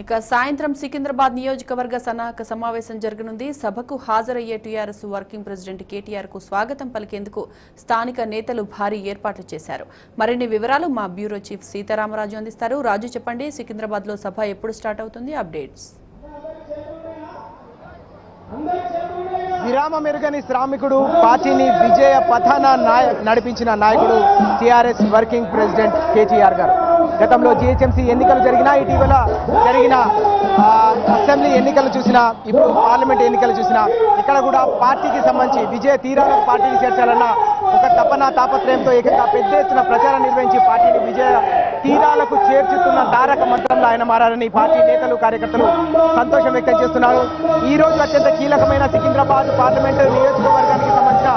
ఇక సాయంత్రం సికింద్రాబాద్ నియోజకవర్గ సన్నాహక సమావేశం జరగనుంది. సభకు హాజరయ్యే టీఆర్ఎస్ వర్కింగ్ ప్రెసిడెంట్ కేటీఆర్ కు స్వాగతం పలికేందుకు స్థానిక నేతలు భారీ ఏర్పాట్లు చేశారు. మరిన్ని వివరాలు మా బ్యూరో చీఫ్ సీతారామరాజు అందిస్తారు. రాజు, చెప్పండి, సికింద్రాబాద్ లో సభ ఎప్పుడు స్టార్ట్ అవుతుంది? అప్డేట్స్. విరామ మెరుగని శ్రామికుడు, పార్టీని విజయ పథాన నడిపించిన నాయకుడు టీఆర్ఎస్ వర్కింగ్ ప్రెసిడెంట్ కేటీఆర్ గారు. గతంలో జీహెచ్ఎంసీ ఎన్నికలు జరిగినా, ఇటీవల జరిగిన అసెంబ్లీ ఎన్నికలు చూసినా, ఇప్పుడు పార్లమెంట్ ఎన్నికలు చూసినా ఇక్కడ కూడా పార్టీకి సంబంధించి విజయ తీరాలకు పార్టీని చేర్చాలన్న ఒక తపన తాపత్రయంతో ఏకంగా పెద్ద ఎత్తున ప్రచారం నిర్వహించి పార్టీని విజయ తీరాలకు చేర్చుతున్న తారక మంత్రంలో ఆయన మారారని పార్టీ నేతలు, కార్యకర్తలు సంతోషం వ్యక్తం చేస్తున్నారు. ఈ రోజు అత్యంత కీలకమైన సికింద్రాబాద్ పార్లమెంటు నియోజకవర్గానికి సంబంధించిన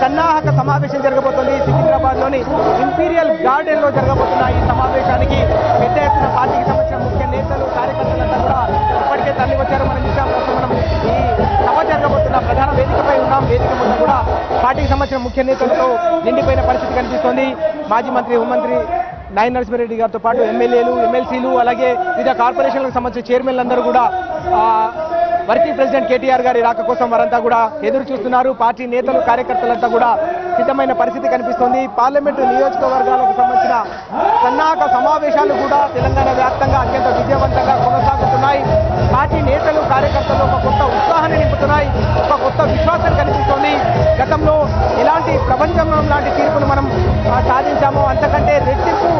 సన్నాహక సమావేశం జరగబోతోంది. సికింద్రాబాద్ లోని ఇంపీరియల్ గార్డెన్ లో జరగబోతున్న ఈ సమావేశానికి పెద్ద ఎత్తున పార్టీకి సంబంధించిన ముఖ్య నేతలు, కార్యకర్తలంతా కూడా ఇప్పటికే తరలి వచ్చారు. మనం చూసాం. మనం ఈ సభ జరగబోతున్న ప్రధాన వేదికపై ఉన్నాం. వేదిక మొత్తం కూడా పార్టీకి సంబంధించిన ముఖ్య నేతలతో నిండిపోయిన పరిస్థితి కనిపిస్తోంది. మాజీ మంత్రి, హోంమంత్రి నాయన నరసింహారెడ్డి గారితో పాటు ఎమ్మెల్యేలు, ఎమ్మెల్సీలు, అలాగే వివిధ కార్పొరేషన్లకు సంబంధించిన చైర్మన్లందరూ కూడా వర్కింగ్ ప్రెసిడెంట్ కేటీఆర్ గారి రాక కోసం వారంతా కూడా ఎదురు చూస్తున్నారు. పార్టీ నేతలు, కార్యకర్తలంతా కూడా సిద్ధమైన పరిస్థితి కనిపిస్తోంది. పార్లమెంటు నియోజకవర్గాలకు సంబంధించిన సన్నాహక సమావేశాలు కూడా తెలంగాణ వ్యాప్తంగా అత్యంత విజయవంతంగా కొనసాగుతున్నాయి. పార్టీ నేతలు, కార్యకర్తలు ఒక కొత్త ఉత్సాహాన్ని నింపుతున్నాయి. ఒక కొత్త విశ్వాసం కనిపిస్తోంది. గతంలో ఇలాంటి ప్రపంచంలో లాంటి తీర్పును మనం సాధించాము. అంతకంటే రెట్టింపు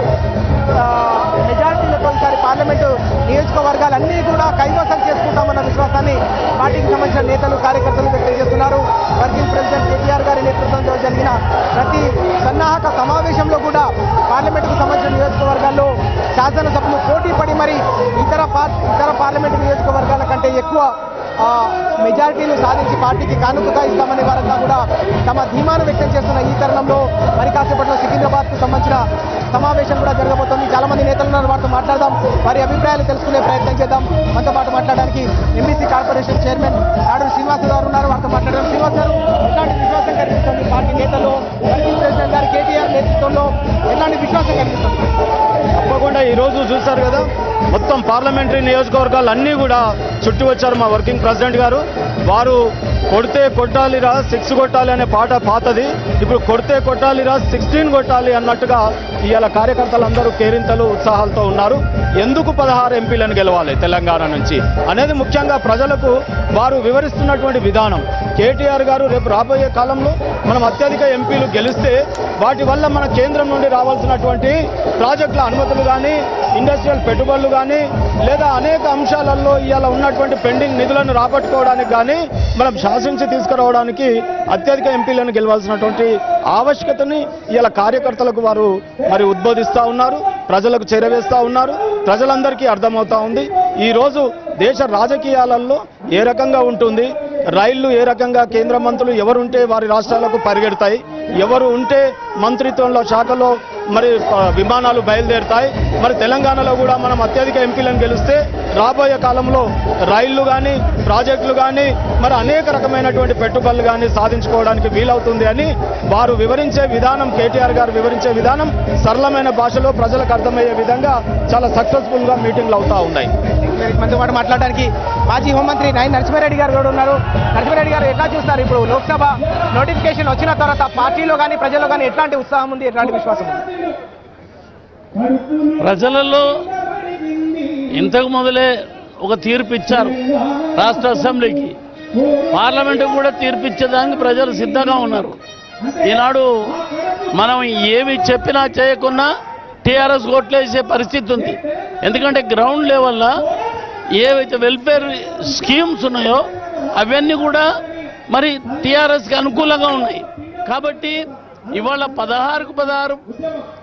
మెజారిటీలతో ఈసారి పార్లమెంటు నియోజకవర్గాలన్నీ కూడా కైవసం చేసుకుంటామన్న విశ్వాసాన్ని పార్టీకి సంబంధించిన నేతలు, కార్యకర్తలు వ్యక్తం చేస్తున్నారు. వర్కింగ్ ప్రెసిడెంట్ కేటీఆర్ గారి నేతృత్వంలో జరిగిన ప్రతి సన్నాహక సమావేశంలో కూడా పార్లమెంటుకు సంబంధించిన నియోజకవర్గాల్లో శాసనసభ్యులు పోటీ పడి మరి ఇతర పార్లమెంటు నియోజకవర్గాల కంటే ఎక్కువ మెజారిటీలు సాధించి పార్టీకి కానుకగా ఇస్తామనే వారంతా కూడా తమ ధీమాను వ్యక్తం చేస్తున్న ఈ తరుణంలో మరి కాసేపట్లో సికింద్రాబాద్కు సంబంధించిన సమావేశం కూడా జరగబోతోంది. చాలా మంది నేతలు ఉన్నారు, వారితో మాట్లాడదాం, వారి అభిప్రాయాలు తెలుసుకునే ప్రయత్నం చేద్దాం. మనతో పాటు మాట్లాడడానికి MBC corporation chairman Aduri Srinivas గారు ఉన్నారు, వారితో మాట్లాడడం. శ్రీనివాస్ గారు, ఎలాంటి విశ్వాసం కనిపిస్తుంది పార్టీ నేతలు, వర్కింగ్ ప్రెసిడెంట్ గారు కేటీఆర్ నేతృత్వంలో ఎలాంటి విశ్వాసం కనిపిస్తుంది? తప్పకుండా ఈరోజు చూశారు కదా, మొత్తం పార్లమెంటరీ నియోజకవర్గాలు అన్నీ కూడా చుట్టూ వచ్చారు మా వర్కింగ్ ప్రెసిడెంట్ గారు. వారు కొడితే కొట్టాలిరా 6 కొట్టాలి అనే పాట పాతది, ఇప్పుడు కొడితే కొట్టాలిరా 16 కొట్టాలి అన్నట్టుగా ఇవాళ కార్యకర్తలందరూ కేరింతలు, ఉత్సాహాలతో ఉన్నారు. ఎందుకు 16 ఎంపీలను గెలవాలి తెలంగాణ నుంచి అనేది ముఖ్యంగా ప్రజలకు వారు వివరిస్తున్నటువంటి విధానం. కేటీఆర్ గారు రేపు రాబోయే కాలంలో మనం అత్యధిక ఎంపీలు గెలిస్తే వాటి వల్ల మన కేంద్రం నుండి రావాల్సినటువంటి ప్రాజెక్టుల అనుమతులు కానీ, ఇండస్ట్రియల్ పెట్టుబడులు కానీ, లేదా అనేక అంశాలలో ఇవాళ ఉన్నటువంటి పెండింగ్ నిధులను రాబట్టుకోవడానికి కానీ మనం శాసించి తీసుకురావడానికి అత్యధిక ఎంపీలను గెలవాల్సినటువంటి ఆవశ్యకతని ఇవాళ కార్యకర్తలకు వారు మరి ఉద్బోధిస్తూ ఉన్నారు, ప్రజలకు చేరవేస్తూ ఉన్నారు. ప్రజలందరికీ అర్థమవుతా ఉంది ఈరోజు దేశ రాజకీయాలలో ఏ రకంగా ఉంటుంది, రైళ్లు ఏ రకంగా కేంద్ర మంత్రులు ఎవరుంటే వారి రాష్ట్రాలకు పరిగెడతాయి, ఎవరు ఉంటే మంత్రిత్వంలో శాఖలో మరి విమానాలు బయలుదేరుతాయి. మరి తెలంగాణలో కూడా మనం అత్యధిక ఎంపీలను గెలిస్తే రాబోయే కాలంలో రైళ్లు కానీ, ప్రాజెక్టులు కానీ, మరి అనేక రకమైనటువంటి పెట్టుబడులు కానీ సాధించుకోవడానికి వీలవుతుంది అని వారు వివరించే విధానం, కేటీఆర్ గారు వివరించే విధానం సరళమైన భాషలో ప్రజలకు అర్థమయ్యే విధంగా చాలా సక్సెస్ఫుల్ గా మీటింగ్లు అవుతా ఉన్నాయి. మనతో పాటు మాట్లాడడానికి మాజీ హోంమంత్రి నాయన నరసింహారెడ్డి గారు కూడా ఉన్నారు. నరసింహారెడ్డి గారు, ఎట్లా చూస్తారు ఇప్పుడు లోక్సభ నోటిఫికేషన్ వచ్చిన తర్వాత పార్టీలో కానీ ప్రజల్లో కానీ ఎట్లాంటి ఉత్సాహం ఉంది, ఎట్లాంటి విశ్వాసం ఉంది? ప్రజలలో ఇంతకు మొదలే ఒక తీర్పు ఇచ్చారు రాష్ట్ర అసెంబ్లీకి, పార్లమెంటు కూడా తీర్పు ఇచ్చేదానికి ప్రజలు సిద్ధంగా ఉన్నారు. ఈనాడు మనం ఏమి చెప్పినా చేయకున్నా టీఆర్ఎస్ ఓట్లేసే పరిస్థితి ఉంది. ఎందుకంటే గ్రౌండ్ లెవెల్లో ఏవైతే వెల్ఫేర్ స్కీమ్స్ ఉన్నాయో అవన్నీ కూడా మరి టీఆర్ఎస్కి అనుకూలంగా ఉన్నాయి. కాబట్టి ఇవాళ 16కు 16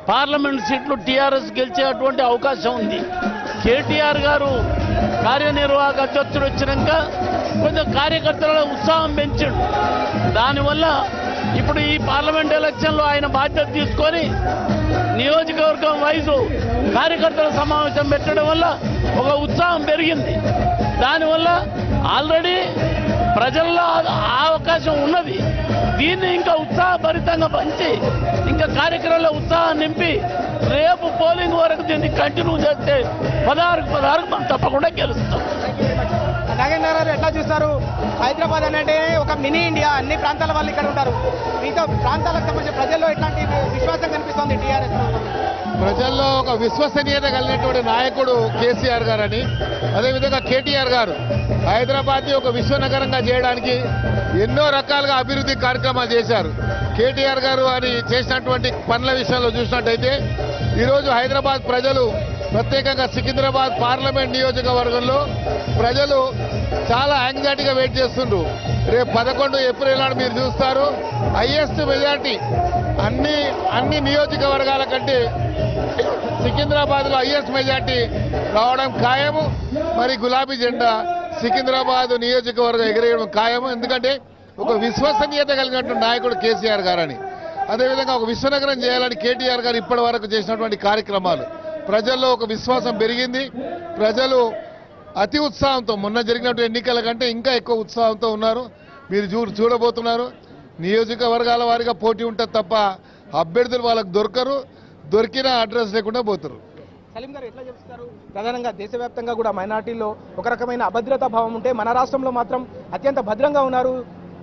పార్లమెంట్ సీట్లు టీఆర్ఎస్ గెలిచేటువంటి అవకాశం ఉంది. కేటీఆర్ గారు కార్యనిర్వాహక అధ్యక్షుడు వచ్చినాక కొంచెం కార్యకర్తల ఉత్సాహం పెంచాడు. దానివల్ల ఇప్పుడు ఈ పార్లమెంట్ ఎలక్షన్లో ఆయన బాధ్యత తీసుకొని నియోజకవర్గం వైజు కార్యకర్తల సమావేశం పెట్టడం వల్ల ఒక ఉత్సాహం పెరిగింది. దానివల్ల ఆల్రెడీ ప్రజల్లో ఆ అవకాశం ఉన్నది. దీన్ని ఇంకా ఉత్సాహభరితంగా పంచి ఇంకా కార్యక్రమంలో ఉత్సాహం నింపి రేపు పోలింగ్ వరకు దీన్ని కంటిన్యూ చేస్తే 16 మనం తప్పకుండా గెలుస్తాం. నాగేంద్ర గారు ఎట్లా చూస్తారు? హైదరాబాద్ అంటే ఒక మినీ ఇండియా, అన్ని ప్రాంతాల వాళ్ళు ఇక్కడ ఉంటారు. మిగతా ప్రాంతాలకు సంబంధించిన ప్రజల్లో ఎట్లాంటి విశ్వాసం కనిపిస్తుంది టీఆర్ఎస్? ప్రజల్లో ఒక విశ్వసనీయత కలిగినటువంటి నాయకుడు కేసీఆర్ గారు అని, అదేవిధంగా కేటీఆర్ గారు హైదరాబాద్ని ఒక విశ్వనగరంగా చేయడానికి ఎన్నో రకాలుగా అభివృద్ధి కార్యక్రమాలు చేశారు. కేటీఆర్ గారు అని చేసినటువంటి పనుల విషయంలో చూసినట్టయితే ఈరోజు హైదరాబాద్ ప్రజలు, ప్రత్యేకంగా సికింద్రాబాద్ పార్లమెంట్ నియోజకవర్గంలో ప్రజలు చాలా యాంగ్జైటీగా వెయిట్ చేస్తుండ్రు. రేపు 11 ఏప్రిల్ నాడు మీరు చూస్తారు హైయెస్ట్ మెజార్టీ అన్ని నియోజకవర్గాల కంటే సికింద్రాబాద్లో హైయెస్ట్ మెజార్టీ రావడం ఖాయము. మరి గులాబీ జెండా సికింద్రాబాద్ నియోజకవర్గం ఎగిరేయడం ఖాయము. ఎందుకంటే ఒక విశ్వసనీయత కలిగినటువంటి నాయకుడు కేసీఆర్ గారని, అదేవిధంగా ఒక విశ్వనగరం చేయాలని కేటీఆర్ గారు ఇప్పటి వరకు చేసినటువంటి కార్యక్రమాలు ప్రజల్లో ఒక విశ్వాసం పెరిగింది. ప్రజలు అతి ఉత్సాహంతో, మొన్న జరిగినటువంటి ఎన్నికల కంటే ఇంకా ఎక్కువ ఉత్సాహంతో ఉన్నారు. మీరు చూడబోతున్నారు. నియోజకవర్గాల వారిగా పోటీ ఉంటుంది తప్ప అభ్యర్థులు వాళ్ళకు దొరికిన అడ్రస్ లేకుండా పోతారు. సలీం గారు ఎట్లా చెప్తున్నారు? ప్రధానంగా దేశవ్యాప్తంగా కూడా మైనార్టీల్లో ఒక రకమైన అభద్రతా భావం ఉంటే మన రాష్ట్రంలో మాత్రం అత్యంత భద్రంగా ఉన్నారు,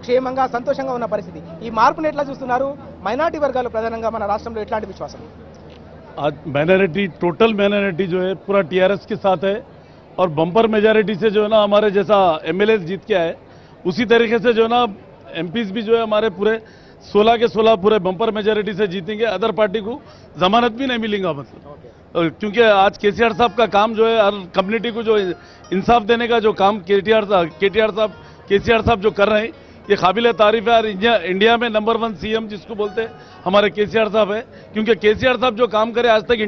క్షేమంగా సంతోషంగా ఉన్న పరిస్థితి. ఈ మార్పును ఎట్లా చూస్తున్నారు? మైనార్టీ వర్గాలు ప్రధానంగా మన రాష్ట్రంలో ఎట్లాంటి విశ్వాసం? आज माइनॉरिटी, टोटल माइनॉरिटी जो है पूरा टीआरएस के साथ है और बम्पर मेजॉरिटी से जो है ना हमारे जैसा एमएलए जीत के आए, उसी तरीके से जो है ना एमपीज भी जो है हमारे पूरे 16 के 16 पूरे बम्पर मेजॉरिटी से जीतेंगे. अदर पार्टी को जमानत भी नहीं मिलेगा मतलब, क्योंकि आज केसीआर साहब का काम जो है हर कम्युनिटी को जो इंसाफ देने का जो काम केसीआर साहब जो कर रहे हैं ये काबिल तारीफ है. और इंडिया में नंबर 1 सीएम जिसको बोलते हैं हमारे केसीआर साहब है, क्योंकि केसीआर साहब जो काम करे आज तक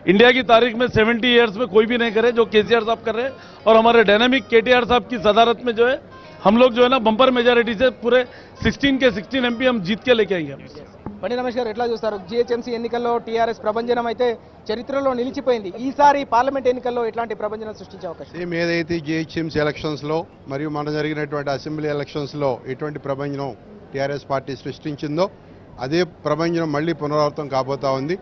इंडिया की तारीख में 70 ईयर्स में कोई भी नहीं करे जो केसीआर साहब कर रहे हैं. और हमारे डायनामिक केटीआर साहब की सदारत में जो है हम लोग जो है ना बम्पर मेजॉरिटी से पूरे 16 के 16 एमपी हम जीत के लेके आएंगे. బండి రమేష్ గారు ఎట్లా చూస్తారు? జిహెచ్ఎంసీ ఎన్నికల్లో టీఆర్ఎస్ ప్రభంజనం అయితే చరిత్రలో నిలిచిపోయింది. ఈసారి పార్లమెంట్ ఎన్నికల్లో ఎట్లాంటి ప్రభంజనం సృష్టించే అవకాశం? సేమ్ ఏదైతే జిహెచ్ఎంసీ ఎలక్షన్స్లో మరియు మన జరిగినటువంటి అసెంబ్లీ ఎలక్షన్స్లో ఎటువంటి ప్రభంజనం టీఆర్ఎస్ పార్టీ సృష్టించిందో అదే ప్రభంజనం మళ్ళీ పునరావృతం కాబోతా ఉంది.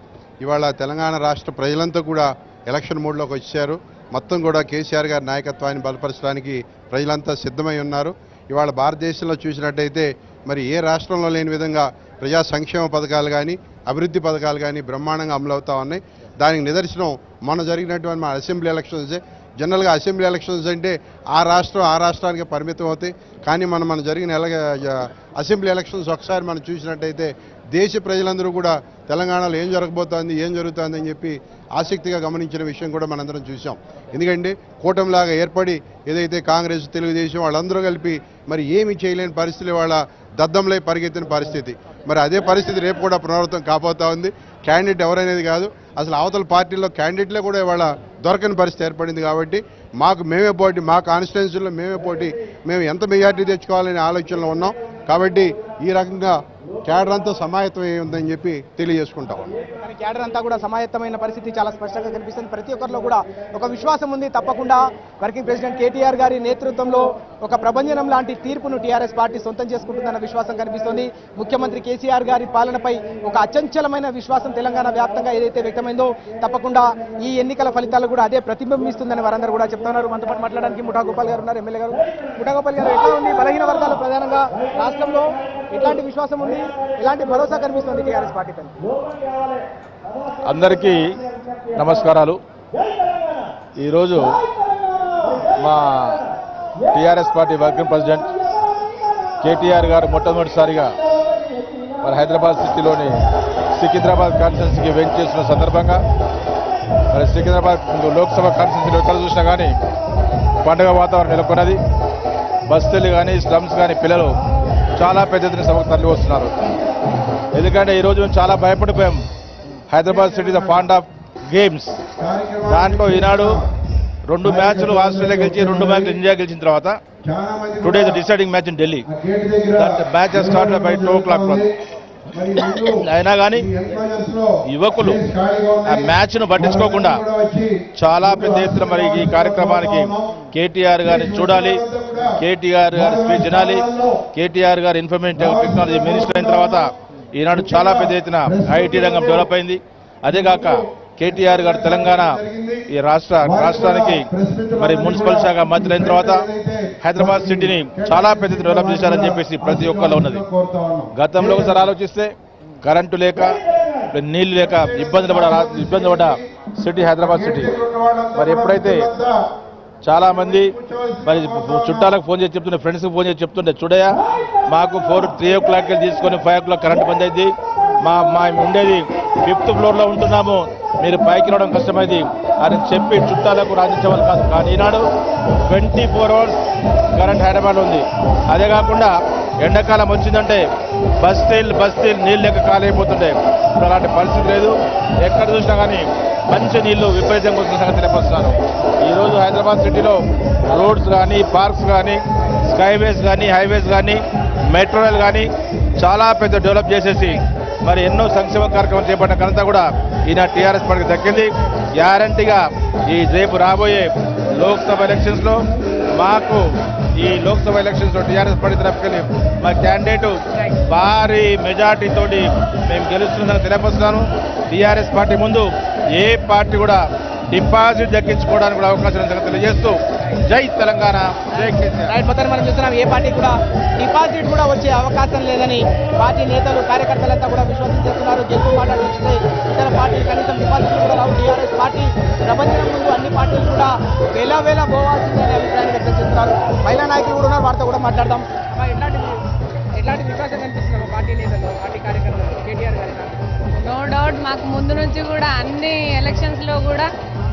ఇవాళ తెలంగాణ రాష్ట్ర ప్రజలంతా కూడా ఎలక్షన్ మోడ్లోకి వచ్చారు. మొత్తం కూడా కేసీఆర్ గారి నాయకత్వాన్ని బలపరచడానికి ప్రజలంతా సిద్ధమై ఉన్నారు. ఇవాళ భారతదేశంలో చూసినట్టయితే మరి ఏ రాష్ట్రంలో లేని విధంగా ప్రజా సంక్షేమ పథకాలు కానీ అభివృద్ధి పథకాలు కానీ బ్రహ్మాండంగా అమలు అవుతా ఉన్నాయి. దానికి నిదర్శనం మొన్న జరిగినటువంటి మన అసెంబ్లీ ఎలక్షన్స్. జనరల్గా అసెంబ్లీ ఎలక్షన్స్ అంటే ఆ రాష్ట్రానికి పరిమితం అవుతాయి. కానీ మన జరిగిన అసెంబ్లీ ఎలక్షన్స్ ఒకసారి మనం చూసినట్టయితే దేశ ప్రజలందరూ కూడా తెలంగాణలో ఏం జరగబోతోంది, ఏం జరుగుతోంది అని చెప్పి ఆసక్తిగా గమనించిన విషయం కూడా మనందరం చూసాం. ఎందుకంటే కూటమిలాగా ఏర్పడి ఏదైతే కాంగ్రెస్, తెలుగుదేశం వాళ్ళందరూ కలిపి మరి ఏమి చేయలేని పరిస్థితులు వాళ్ళ దద్దంలై పరిగెత్తిన పరిస్థితి. మరి అదే పరిస్థితి రేపు కూడా పునరావృతం కాబోతా ఉంది. క్యాండిడేట్ ఎవరనేది కాదు, అసలు అవతల పార్టీల్లో క్యాండిడేట్లే కూడా ఇవాళ దొరకని పరిస్థితి ఏర్పడింది. కాబట్టి మేమే పోటీ, మా కాన్స్టిట్యున్సీలో మేమే పోటీ, మేము ఎంత మెజార్టీ తెచ్చుకోవాలనే ఆలోచనలో ఉన్నాం. కాబట్టి ఈ రకంగా క్యాడర్ అంతా సమాయత్తం ఉందని చెప్పి తెలియజేసుకుంటాం. కానీ క్యాడర్ అంతా కూడా సమాయత్తమైన పరిస్థితి చాలా స్పష్టంగా కనిపిస్తుంది. ప్రతి ఒక్కరిలో కూడా ఒక విశ్వాసం ఉంది. తప్పకుండా వర్కింగ్ ప్రెసిడెంట్ కేటీఆర్ గారి నేతృత్వంలో ఒక ప్రభంజనం లాంటి తీర్పును టీఆర్ఎస్ పార్టీ సొంతం చేసుకుంటుందన్న విశ్వాసం కనిపిస్తోంది. ముఖ్యమంత్రి కేసీఆర్ గారి పాలనపై ఒక అచంచలమైన విశ్వాసం తెలంగాణ వ్యాప్తంగా ఏదైతే వ్యక్తమైందో తప్పకుండా ఈ ఎన్నికల ఫలితాలు కూడా అదే ప్రతిబింబిస్తుందని వారందరూ కూడా చెప్తున్నారు. మనతో పాటు మాట్లాడడానికి ముఠా గోపాల్ గారు ఉన్నారు, ఎమ్మెల్యే గారు. ముఠా గోపాల్ గారు, ఎట్లా ఉంది బలహీన వర్గాలు ప్రధానంగా రాష్ట్రంలో ఎట్లాంటి విశ్వాసం ఉంది, ఎలాంటి భరోసా కనిపిస్తుంది టీఆర్ఎస్ పార్టీపై? అందరికీ నమస్కారాలు. ఈరోజు మా TRS party working president KTR గారు మొట్టమొదటిసారిగా మరి హైదరాబాద్ సిటీలోని సికింద్రాబాద్ కాన్స్టిట్యున్సీకి వెంచ్ చేసిన సందర్భంగా మరి సికింద్రాబాద్ లోక్సభ కాన్స్టిట్యున్సీలో ఎక్కడ చూసినా కానీ పండుగ వాతావరణం నెలకొన్నది. బస్తీలు కానీ స్లమ్స్ కానీ పిల్లలు చాలా పెద్ద ఎత్తున సభకు తరలి వస్తున్నారు. ఎందుకంటే ఈరోజు మేము చాలా భయపడిపోయాం. Hyderabad city the fond of games, దాంట్లో ఈనాడు 2 మ్యాచ్లు ఆస్ట్రేలియా గెలిచి 2 మ్యాచ్లు ఇండియా గెలిచిన తర్వాత today the deciding match in Delhi. That match has started by 2 o'clock. అయినా కానీ యువకులు ఆ మ్యాచ్ను పట్టించుకోకుండా చాలా పెద్ద ఎత్తున మరి ఈ కార్యక్రమానికి కేటీఆర్ గారిని చూడాలి, కేటీఆర్ గారి స్పీచ్ వినాలి. కేటీఆర్ గారు ఇన్ఫర్మేషన్ టెక్నాలజీ మినిస్టర్ అయిన తర్వాత ఈనాడు చాలా పెద్ద ఎత్తున ఐటీ రంగం డెవలప్ అయింది. అదేగాక కేటీఆర్ గారు తెలంగాణ ఈ రాష్ట్రానికి మరి మున్సిపల్ శాఖ మంత్రి అయిన తర్వాత హైదరాబాద్ సిటీని చాలా పెద్ద డెవలప్ చేశారని చెప్పేసి ప్రతి ఒక్కరిలో ఉన్నది. గతంలో ఒకసారి ఆలోచిస్తే కరెంటు లేక నీళ్లు లేక ఇబ్బంది పడ్డ సిటీ హైదరాబాద్ సిటీ. మరి ఎప్పుడైతే చాలా మంది మరి చుట్టాలకు ఫోన్ చేసి చెప్తుండే, ఫ్రెండ్స్కి ఫోన్ చేసి చెప్తుండే, చూడయా మాకు 3 o'clock తీసుకొని 5 o'clock కరెంట్ బంద్ అయింది, మా ఉండేది 5th floorలో ఉంటున్నాము, మీరు పైకి రావడం కష్టమైంది అని చెప్పి చుట్టాలకు రాజించేవాళ్ళు కాదు. కానీ ఈనాడు 24 hours కరెంట్ హైదరాబాద్లో ఉంది. అదే కాకుండా ఎండాకాలం వచ్చిందంటే బస్తీలు నీళ్ళు లేక కాలైపోతుండే. ఇప్పుడు అలాంటి పరిస్థితి లేదు. ఎక్కడ చూసినా కానీ మంచి నీళ్లు విపరీతంగా వచ్చిన సంగతి తెలియపరుస్తున్నాను. ఈరోజు హైదరాబాద్ సిటీలో రోడ్స్ కానీ, పార్క్స్ కానీ, స్కైవేస్ కానీ, హైవేస్ కానీ, మెట్రో రైల్ కానీ చాలా పెద్ద డెవలప్ చేసేసి మరి ఎన్నో సంక్షేమ కార్యక్రమాలు చేపట్టిన ఘనత కూడా ఈయన టీఆర్ఎస్ పార్టీకి దక్కింది. గ్యారంటీగా ఈ రేపు రాబోయే లోక్సభ ఎలక్షన్స్లో మాకు ఈ లోక్సభ ఎలక్షన్స్లో టీఆర్ఎస్ పార్టీ తరఫుకెళ్ళి మా క్యాండిడేట్ భారీ మెజార్టీ తోటి మేము గెలుస్తుందని తెలియపరుస్తున్నాను. టీఆర్ఎస్ పార్టీ ముందు ఏ పార్టీ కూడా డిపాజిట్ దక్కించుకోవడానికి కూడా అవకాశం ఉందని తెలియజేస్తూ జై తెలంగాణ, జై కేసీఆర్. మొత్తాన్ని మనం చూస్తున్నాం ఏ పార్టీ కూడా డిపాజిట్ కూడా వచ్చే అవకాశం లేదని పార్టీ నేతలు కార్యకర్తలంతా కూడా విశ్వాసం చేస్తున్నారు. గెలుపు మాట్లాడిస్తే ఇతర పార్టీలు కనీసం డిపాజిట్లు కూడా రావు. టీఆర్ఎస్ పార్టీ ప్రపంచం ముందు అన్ని పార్టీలు కూడా వేల పోవాల్సిందనే అభిప్రాయాన్ని వ్యక్తం చేస్తున్నారు. మహిళా నాయకులు కూడా ఉన్నారు, వారితో కూడా మాట్లాడదాం. ఎట్లాంటి విశ్వాసం కనిపిస్తున్నారు పార్టీ నేతలు, పార్టీ కార్యకర్తలు కేటీఆర్ గారి? నో డౌట్ మాకు ముందు నుంచి కూడా అన్ని ఎలక్షన్స్లో కూడా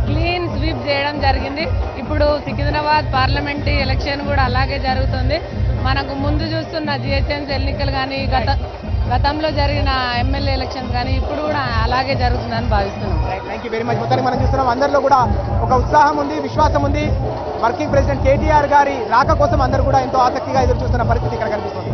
క్లీన్ స్వీప్ చేయడం జరిగింది. ఇప్పుడు సికింద్రాబాద్ పార్లమెంటరీ ఎలక్షన్ కూడా అలాగే జరుగుతుంది. మనకు ముందు చూస్తున్న జిహెచ్ఎంసీ ఎన్నికలు కానీ గతంలో జరిగిన ఎమ్మెల్యే ఎలక్షన్స్ కానీ ఇప్పుడు కూడా అలాగే జరుగుతుందని భావిస్తున్నాం. Thank you very much. మొత్తానికి మనం చూస్తున్నాం అందరిలో కూడా ఒక ఉత్సాహం ఉంది, విశ్వాసం ఉంది. వర్కింగ్ ప్రెసిడెంట్ కేటీఆర్ గారి రాక కోసం అందరూ కూడా ఎంతో ఆసక్తిగా ఎదురు చూస్తున్న పరిస్థితి ఇక్కడ కనిపిస్తుంది.